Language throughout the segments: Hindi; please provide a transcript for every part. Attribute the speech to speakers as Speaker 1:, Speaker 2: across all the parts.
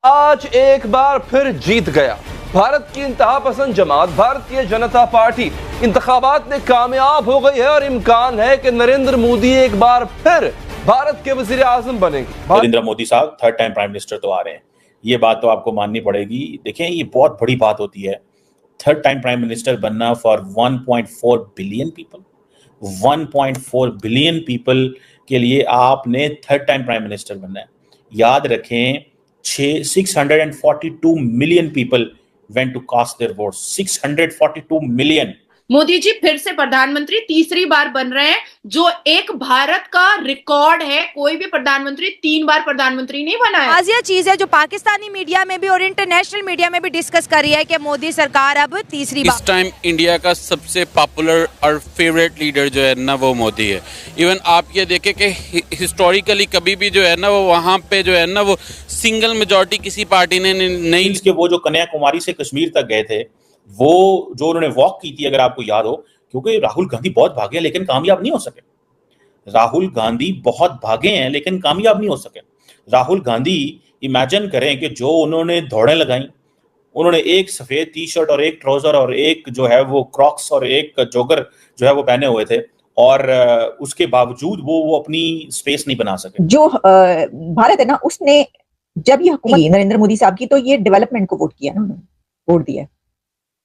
Speaker 1: आज एक बार फिर जीत गया भारत की इंतहा पसंद जमात भारतीय जनता पार्टी। इंतखाबात में कामयाब हो गई है और इम्कान है कि नरेंद्र मोदी एक बार फिर भारत के वजीर आजम बनेंगे।
Speaker 2: नरेंद्र मोदी साहब थर्ड टाइम प्राइम मिनिस्टर तो आ रहे हैं, ये बात तो आपको माननी पड़ेगी। देखें, ये बहुत बड़ी बात होती है थर्ड टाइम प्राइम मिनिस्टर बनना for 1.4 billion people. 1.4 billion people के लिए आपने थर्ड टाइम प्राइम मिनिस्टर बनना है। याद रखें, 642 million people went to cast their votes। 642 million.
Speaker 3: Modi ji फिर से प्रधानमंत्री तीसरी बार बन रहे हैं, जो एक भारत का रिकॉर्ड है। कोई भी प्रधानमंत्री 3 बार प्रधानमंत्री नहीं बना है।
Speaker 4: आज यह चीज है जो पाकिस्तानी मीडिया में भी और इंटरनेशनल मीडिया में भी डिस्कस कर रही है कि मोदी सरकार अब तीसरी बार।
Speaker 5: इस टाइम इंडिया का सबसे पॉपुलर और फेवरेट लीडर जो है ना, वो मोदी है। इवन आप ये देखें कि हिस्टोरिकली कभी भी जो है ना, वो वहाँ पे जो है ना, वो सिंगल मेजॉरिटी किसी पार्टी ने नहीं।
Speaker 2: इसके वो जो कन्याकुमारी से कश्मीर तक गए थे, वो जो उन्होंने वॉक की थी, अगर आपको याद हो, क्योंकि राहुल गांधी बहुत भागे हैं लेकिन कामयाब नहीं हो सके। राहुल गांधी बहुत भागे हैं लेकिन कामयाब नहीं हो सके। राहुल गांधी, इमेजिन करें कि जो उन्होंने दौड़ें लगाई, उन्होंने एक सफेद टी शर्ट और एक ट्राउजर और एक जो है वो क्रॉक्स और एक जोगर जो है वो पहने हुए थे, और उसके बावजूद वो अपनी स्पेस नहीं बना सके।
Speaker 6: जो भारत है ना, उसने जब ये हुकूमत नरेंद्र मोदी साहब की, तो ये डेवलपमेंट को वोट किया ना, उन्होंने वोट दिया,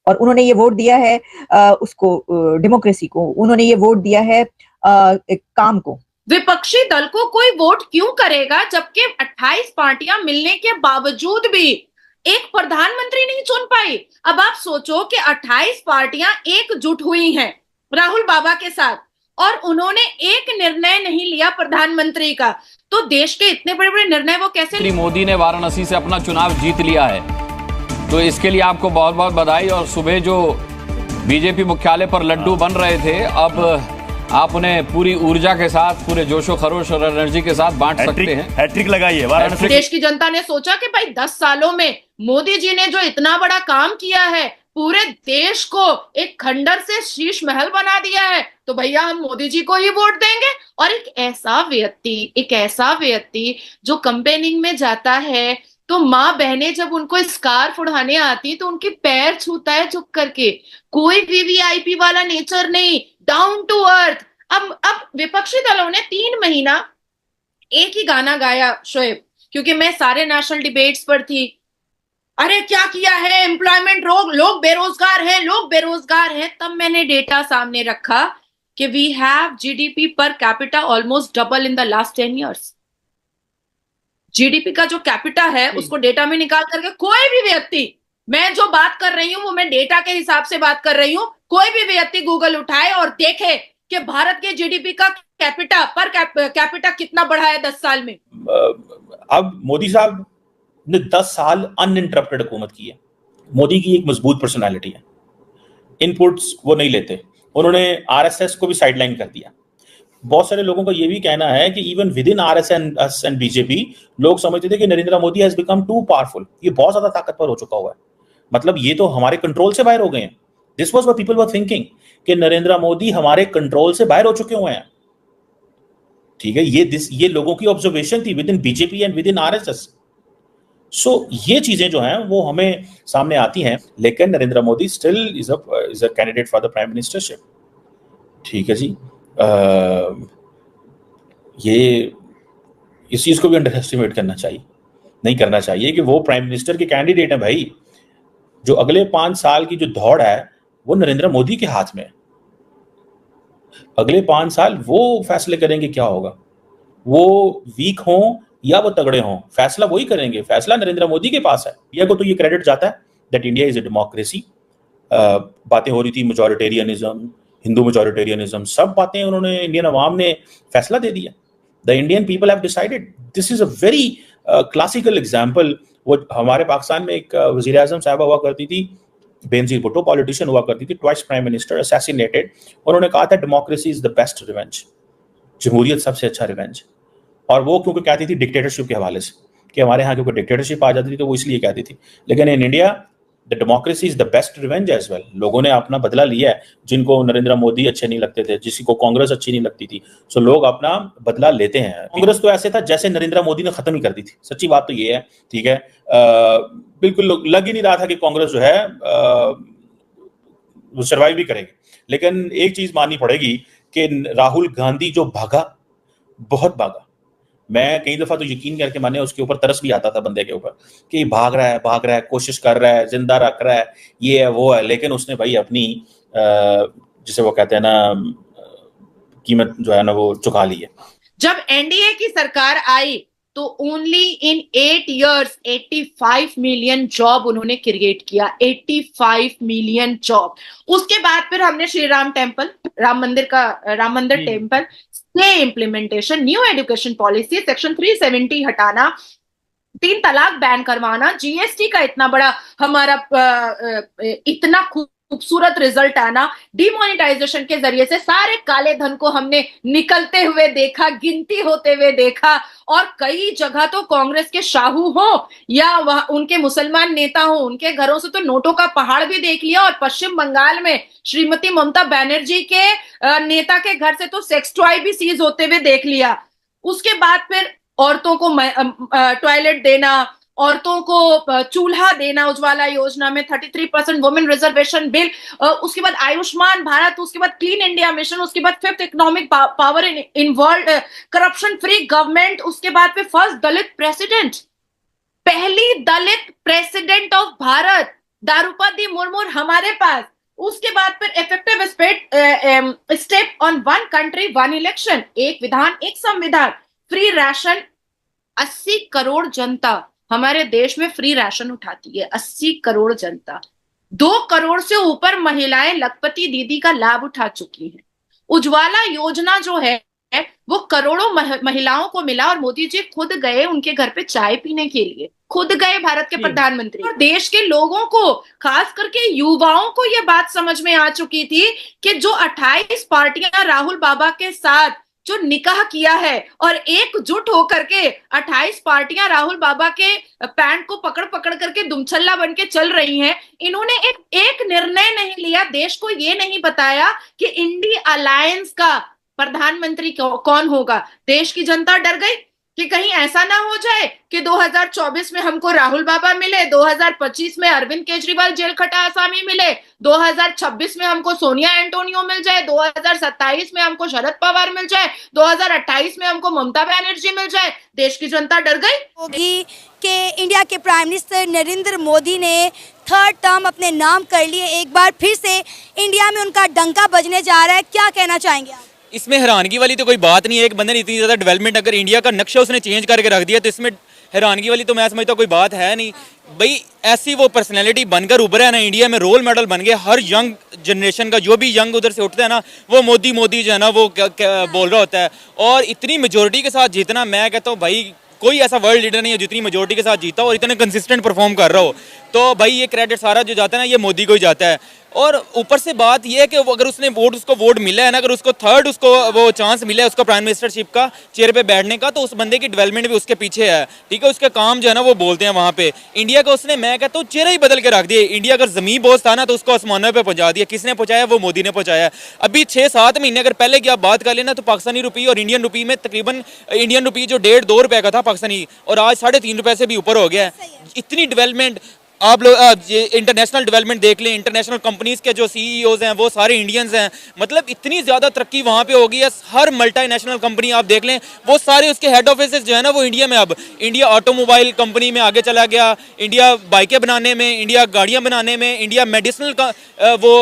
Speaker 6: और उन्होंने ये वोट दिया है उसको, डेमोक्रेसी को। उन्होंने ये वोट दिया है काम को।
Speaker 3: विपक्षी दल को कोई वोट क्यों करेगा, जबकि 28 पार्टियां मिलने के बावजूद भी एक प्रधानमंत्री नहीं चुन पाई। अब आप सोचो कि 28 पार्टियां एकजुट हुई हैं राहुल बाबा के साथ, और उन्होंने एक निर्णय नहीं लिया प्रधानमंत्री का, तो देश के इतने बड़े बड़े निर्णय वो कैसे।
Speaker 7: श्री मोदी ने वाराणसी से अपना चुनाव जीत लिया है, तो इसके लिए आपको बहुत बहुत बधाई। और सुबह जो बीजेपी मुख्यालय पर लड्डू बन रहे थे, अब आप उन्हें पूरी ऊर्जा के साथ, पूरे जोशो खरोश और एनर्जी के साथ बांट सकते हैं।
Speaker 8: हैट्रिक लगाई है वाराणसी।
Speaker 3: देश की जनता ने सोचा कि भाई 10 सालों में मोदी जी ने जो इतना बड़ा काम किया है, पूरे देश को एक खंडर से शीश महल बना दिया है, तो भैया हम मोदी जी को ही वोट देंगे। और एक ऐसा व्यक्ति जो कंपेनिंग में जाता है, तो माँ बहनें जब उनको स्कार्फ उड़ाने आती तो उनके पैर छूता है झुक करके। कोई वीवीआईपी वाला नेचर नहीं, डाउन टू अर्थ। अब विपक्षी दलों ने 3 महीना एक ही गाना गाया शोएब, क्योंकि मैं सारे नेशनल डिबेट्स पर थी। अरे क्या किया है, एम्प्लॉयमेंट रोक, लोग बेरोजगार हैं। तब मैंने डेटा सामने रखा कि we have GDP per capita almost double in the last 10 years. GDP का जो कैपिटा है उसको डेटा में निकाल करके कोई भी व्यक्ति, मैं जो बात कर रही हूं वो मैं डेटा के हिसाब से बात कर रही हूं, कोई भी व्यक्ति गूगल उठाए और देखे कि भारत के जीडीपी का कैपिटा पर कैपिटा कितना बढ़ा है 10 साल में।
Speaker 2: अब मोदी साहब ने 10 साल अनइंटरप्टेड हुकूमत की है। मोदी की एक मजबूत पर्सनालिटी है, इनपुट्स वो नहीं लेते। उन्होंने आरएसएस को भी साइडलाइन कर दिया। बहुत सारे लोगों का ये भी कहना है कि even with in RSS and BJP लोग समझते थे कि Narendra Modi has become too powerful, ये बहुत ज्यादा ताकतवर हो चुका हुआ है, मतलब ये तो हमारे कंट्रोल से बाहर हो गए हैं। This was what people were thinking कि नरेंद्र मोदी हमारे कंट्रोल से बाहर हो चुके हुए हैं। ठीक है, ये लोगों की ऑब्जर्वेशन थी within BJP and with in RSS. So ये चीजें जो हैं वो हमें सामने आती हैं, लेकिन Narendra Modi still is a candidate for the prime ministership. ठीक है जी, ये इस चीज को भी अंडर एस्टिमेट नहीं करना चाहिए कि वो प्राइम मिनिस्टर के कैंडिडेट हैं। भाई, जो अगले 5 साल की जो दौड़ है वो नरेंद्र मोदी के हाथ में है। अगले 5 साल वो फैसले करेंगे क्या होगा, वो वीक हों या वो तगड़े हों, फैसला वही करेंगे। फैसला नरेंद्र मोदी के पास है। इंडिया को तो ये क्रेडिट जाता है that India is a democracy. बातें हो रही थी मेजॉरिटेरियनिज्म, हिंदू मेजॉरिटेरियनिज्म, सब बातें उन्होंने, इंडियन अवाम ने फैसला दे दिया। The Indian people have decided. This is a very classical example. वो हमारे पाकिस्तान में एक वजीर आजम साहबा हुआ करती थी, बेनजीर भुट्टो, पॉलिटिशियन हुआ करती थी, ट्वाइस प्राइम मिनिस्टर, असैसिनेटेड। उन्होंने कहा था democracy is the best revenge, जमहूरियत सबसे अच्छा रिवेंज। और वो क्योंकि कहती थी डिक्टेटरशिप के हवाले से, कि हमारे यहाँ क्योंकि डिक्टेटरशिप आ जाती थी तो वो इसलिए कहती थी। लेकिन in India the democracy is the best revenge as well. लोगों ने अपना बदला लिया है, जिनको नरेंद्र मोदी अच्छे नहीं लगते थे, जिसी को कांग्रेस अच्छी नहीं लगती थी, सो लोग अपना बदला लेते हैं। कांग्रेस तो ऐसे था जैसे नरेंद्र मोदी ने खत्म ही कर दी थी, सच्ची बात तो ये है, ठीक है। बिल्कुल लग ही नहीं रहा था कि कांग्रेस जो है वो सर्वाइव भी करेगी। लेकिन एक चीज माननी पड़ेगी कि राहुल गांधी जो भागा, बहुत भागा। मैं कई दफा तो यकीन करके माने उसके ऊपर तरस भी आता था बंदे के ऊपर कि भाग रहा है, कोशिश कर रहा है, जिंदा रख रहा है, ये है वो है, लेकिन उसने भाई अपनी जिसे वो कहते हैं ना कीमत जो है ना वो चुका ली है।
Speaker 3: जब एनडीए की सरकार आई तो only in 8 years 85 million job उन्होंने क्रिएट किया, 85 मिलियन जॉब। उसके बाद फिर हमने श्री राम मंदिर टेम्पल से implementation, new education policy, section 370 हटाना, 3 तलाक बैन करवाना, जीएसटी का इतना बड़ा हमारा इतना खूबसूरत रिजल्ट आना, डिमोनेटाइजेशन के जरिए से सारे काले धन को हमने निकलते हुए देखा, गिनती होते हुए देखा। और कई जगह तो कांग्रेस के शाहू हो या उनके मुसलमान नेता हो, उनके घरों से तो नोटों का पहाड़ भी देख लिया। और पश्चिम बंगाल में श्रीमती ममता बनर्जी के नेता के घर से तो सेक्स टॉय भी सीज होते हुए देख लिया। उसके बाद फिर औरतों को टॉयलेट देना, औरतों को चूल्हा देना, उज्ज्वला योजना में 33% वुमेन रिजर्वेशन बिल, उसके बाद आयुष्मान भारत, उसके बाद क्लीन इंडिया मिशन, उसके बाद 5th economic power in world, corruption free government, उसके बाद फिर फर्स्ट दलित प्रेसिडेंट, पहली दलित प्रेसिडेंट ऑफ भारत द्रौपदी मुर्मू हमारे पास। उसके बाद फिर effective step on 1 country 1 election, एक विधान एक संविधान, फ्री राशन, 80 करोड़ जनता हमारे देश में फ्री राशन उठाती है, 80 करोड़ जनता। 2 करोड़ से ऊपर महिलाएं लखपति दीदी का लाभ उठा चुकी हैं। उज्ज्वला योजना जो है वो करोड़ों महिलाओं को मिला और मोदी जी खुद गए उनके घर पे चाय पीने के लिए, खुद गए भारत के प्रधानमंत्री। और देश के लोगों को, खास करके युवाओं को ये बात समझ में आ चुकी थी कि जो 28 पार्टियां राहुल बाबा के साथ जो निकाह किया है और एकजुट होकर के 28 पार्टियां राहुल बाबा के पैंट को पकड़ पकड़ करके दुमछल्ला बन के चल रही हैं, इन्होंने एक निर्णय नहीं लिया, देश को ये नहीं बताया कि इंडिया अलायंस का प्रधानमंत्री कौन होगा। देश की जनता डर गई कि कहीं ऐसा ना हो जाए कि 2024 में हमको राहुल बाबा मिले, 2025 में अरविंद केजरीवाल जेल खटा आसामी मिले, 2026 में हमको सोनिया एंटोनियो मिल जाए, 2027 में हमको शरद पवार मिल जाए, 2028 में हमको ममता बनर्जी मिल जाए। देश की जनता डर गई
Speaker 4: होगी कि इंडिया के प्राइम मिनिस्टर नरेंद्र मोदी ने 3rd टर्म अपने नाम कर लिए, एक बार फिर से इंडिया में उनका डंका बजने जा रहा है, क्या कहना चाहेंगे आप?
Speaker 8: इसमें हैरानगी वाली तो कोई बात नहीं है। एक बंदे ने इतनी ज़्यादा डेवलपमेंट अगर इंडिया का नक्शा उसने चेंज करके रख दिया तो इसमें हैरानगी वाली तो मैं समझता हूँ कोई बात है नहीं। भाई ऐसी वो पर्सनैलिटी बनकर उभरे है ना, इंडिया में रोल मॉडल बन गए। हर यंग जनरेशन का जो भी यंग उधर से उठता है ना, वो मोदी मोदी जो है ना वो क्या बोल रहा होता है। और इतनी मेजोरिटी के साथ जीतना, मैं कहता हूँ भाई कोई ऐसा वर्ल्ड लीडर नहीं है जितनी मेजोरिटी के साथ जीता और इतने कंसिस्टेंट परफॉर्म कर रहा हो। तो भाई ये क्रेडिट सारा जो जाता है ना ये मोदी को ही जाता है। और ऊपर से बात यह है कि अगर उसने उसको वोट मिला है ना, अगर उसको 3rd उसको वो चांस मिला है उसका प्राइम मिनिस्टरशिप का चेयर पे बैठने का, तो उस बंदे की डेवलपमेंट भी उसके पीछे है, ठीक है। उसके काम जो है ना वो बोलते हैं वहाँ पे। इंडिया का उसने, मैं कहता हूँ, चेहरा ही बदल के रख दिया। इंडिया अगर जमीन बोझ था ना तो उसको आसमानों पे पहुंचा दिया। किसने पहुंचाया? वो मोदी ने पहुंचाया। अभी 6-7 महीने अगर पहले की आप बात कर लेना तो पाकिस्तानी रुपये और इंडियन रुपये में तकरीबन इंडियन रुपये जो 1.5-2 रुपये का था पाकिस्तानी, और आज 3.5 रुपये से भी ऊपर हो गया है। इतनी डेवलपमेंट आप लोग ये इंटरनेशनल डेवलपमेंट देख लें, इंटरनेशनल कंपनीज के जो सीईओज हैं वो सारे इंडियंस हैं। मतलब इतनी ज़्यादा तरक्की वहाँ पे हो गई है। हर मल्टीनेशनल कंपनी आप देख लें वो सारे उसके हेड ऑफिस जो है ना वो इंडिया में। अब इंडिया ऑटोमोबाइल कंपनी में आगे चला गया, इंडिया बाइकें बनाने में, इंडिया गाड़ियाँ बनाने में, इंडिया मेडिसिनल का वो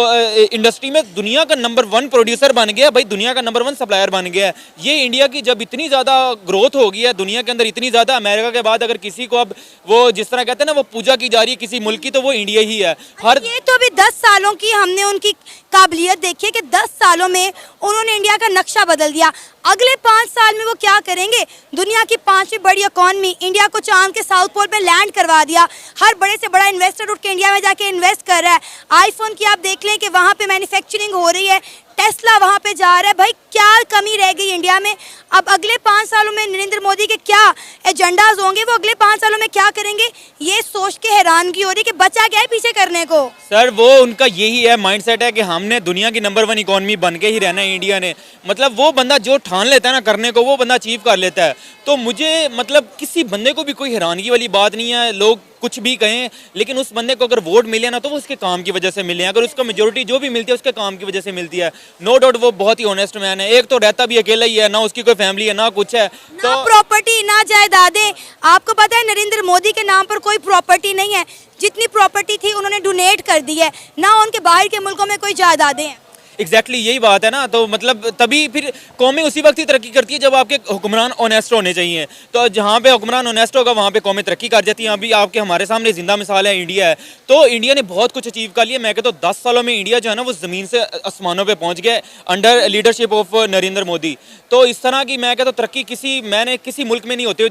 Speaker 8: इंडस्ट्री में दुनिया का नंबर 1 प्रोड्यूसर बन गया भाई, दुनिया का नंबर 1 सप्लायर बन गया है। ये इंडिया की जब इतनी ज़्यादा ग्रोथ हो गई है दुनिया के अंदर, इतनी ज़्यादा, अमेरिका के बाद अगर किसी को अब वो जिस तरह कहते हैं ना वो पूजा की जा रही है किसी मुल्क की, तो वो इंडिया ही है। हर
Speaker 4: ये तो अभी 10 सालों की हमने उनकी काबिलियत देखी है कि 10 सालों में उन्होंने इंडिया का नक्शा बदल दिया। अगले 5 साल में वो क्या करेंगे? दुनिया की 5वीं बड़ी इकॉनमी, इंडिया को चांद के साउथ पोल पे लैंड करवा दिया। हर बड़े से बड़ा इन्वेस्टर उठ के इंडिया में जाके इन्वेस्ट कर रहा है। आईफोन की आप देख लें कि वहाँ पे मैन्युफैक्चरिंग हो रही है, टेस्ला वहाँ पे जा रहा है। भाई क्या कमी रह गई इंडिया में? अब अगले 5 सालों में नरेंद्र मोदी के क्या एजेंडाज होंगे, वो अगले 5 सालों में क्या करेंगे, ये सोच के हैरानगी हो रही है कि बचा क्या है पीछे करने को।
Speaker 8: सर वो उनका यही है माइंडसेट है कि हमने दुनिया की नंबर 1 इकोनॉमी बन के ही रहना है इंडिया ने। मतलब वो बंदा जो ठान लेता है ना करने को, वो बंदा अचीव कर लेता है। तो मुझे मतलब किसी बंदे को भी कोई हैरानगी वाली बात नहीं है, लोग कुछ भी कहें, लेकिन उस बंदे को अगर वोट मिले ना तो वो उसके काम की वजह से मिले। अगर उसको मेजोरिटी जो भी मिलती है उसके काम की वजह से मिलती है। नो डाउट वो बहुत ही ऑनेस्ट मैन है। एक तो रहता भी अकेला ही है, ना उसकी कोई फैमिली है ना कुछ है,
Speaker 4: ना प्रॉपर्टी ना जायदादें। आपको पता है नरेंद्र मोदी के नाम पर कोई प्रॉपर्टी नहीं है, जितनी प्रॉपर्टी थी उन्होंने डोनेट कर दी है, ना उनके बाहर के मुल्कों में कोई जायदादें हैं।
Speaker 8: एग्जैक्टली यही बात है ना। तो मतलब तभी फिर कौमें उसी वक्त ही तरक्की करती है जब आपके हुक्मरान ऑनेस्ट होने चाहिए। तो जहाँ पे हुक्मरान ऑनेस्ट होगा वहाँ पे कौमें तरक्की कर जाती हैं। अभी आपके हमारे सामने जिंदा मिसाल है इंडिया है। तो इंडिया ने बहुत कुछ अचीव कर लिया। मैं कहता हूँ 10 सालों में इंडिया जो है ना वो ज़मीन से आसमानों पे पहुँच गया under leadership of Narendra Modi. तो इस तरह की मैं कहता हूँ तरक्की मैंने किसी मुल्क में नहीं होती।